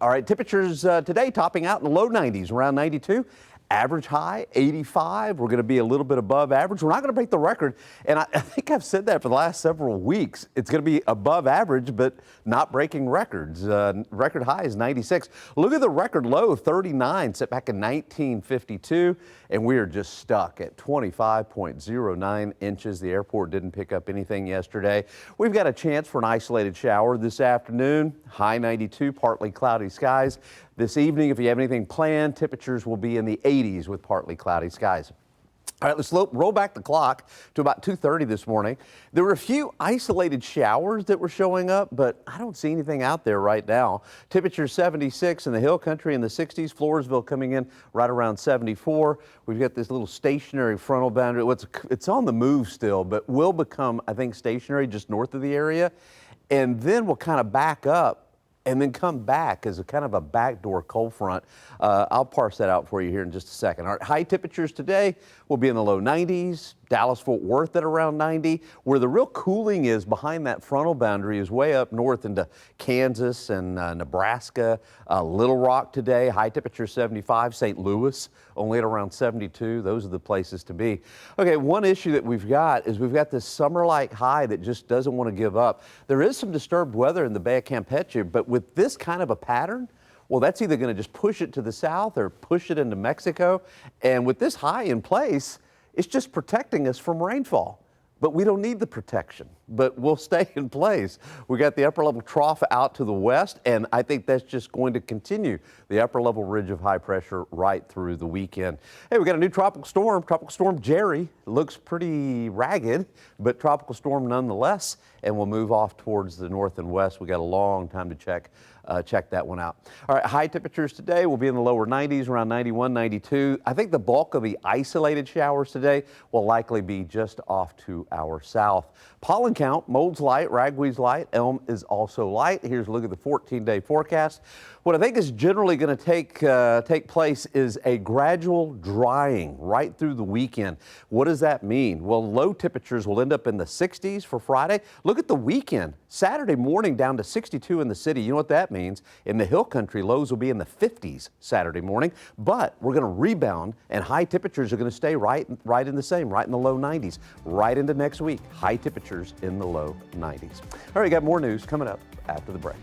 All right, temperatures today topping out in the low 90s, around 92. Average high, 85. We're going to be a little bit above average. We're not going to break the record. And I think I've said that for the last several weeks. It's going to be above average, but not breaking records. Record high is 96. Look at the record low, 39, set back in 1952. And we are just stuck at 25.09 inches. The airport didn't pick up anything yesterday. We've got a chance for an isolated shower this afternoon. High 92, partly cloudy skies. This evening, if you have anything planned, temperatures will be in the 80s with partly cloudy skies. All right, let's roll back the clock to about 2:30 this morning. There were a few isolated showers that were showing up, but I don't see anything out there right now. Temperature 76 in the hill country, in the 60s. Floresville coming in right around 74. We've got this little stationary frontal boundary. It's on the move still, but will become, I think, stationary just north of the area. And then we'll kind of back up and then come back as a kind of a backdoor cold front. I'll parse that out for you here in just a second. All right, high temperatures today will be in the low 90s. Dallas-Fort Worth at around 90. Where the real cooling is behind that frontal boundary is way up north into Kansas and Nebraska. Little Rock today, high temperature 75. St. Louis only at around 72. Those are the places to be. Okay, one issue that we've got is we've got this summer-like high that just doesn't want to give up. There is some disturbed weather in the Bay of Campeche, but with this kind of a pattern, well, that's either going to just push it to the south or push it into Mexico. And with this high in place, it's just protecting us from rainfall. But we don't need the protection, but we'll stay in place. We got the upper level trough out to the west, and I think that's just going to continue the upper level ridge of high pressure right through the weekend. Hey, we got a new tropical storm Jerry. Looks pretty ragged, but tropical storm nonetheless, and we'll move off towards the north and west. We got a long time to check that one out. All right, high temperatures today will be in the lower 90s, around 91, 92. I think the bulk of the isolated showers today will likely be just off to our south. Pollen count, mold's light, ragweed's light, elm is also light. Here's a look at the 14-day forecast. What I think is generally going to take place is a gradual drying right through the weekend. What does that mean? Well, low temperatures will end up in the 60s for Friday. Look at the weekend. Saturday morning down to 62 in the city. You know what that means? In the hill country, lows will be in the 50s Saturday morning, but we're going to rebound and high temperatures are going to stay right in the low 90s, right into next week. High temperatures in the low 90s. All right, got more news coming up after the break.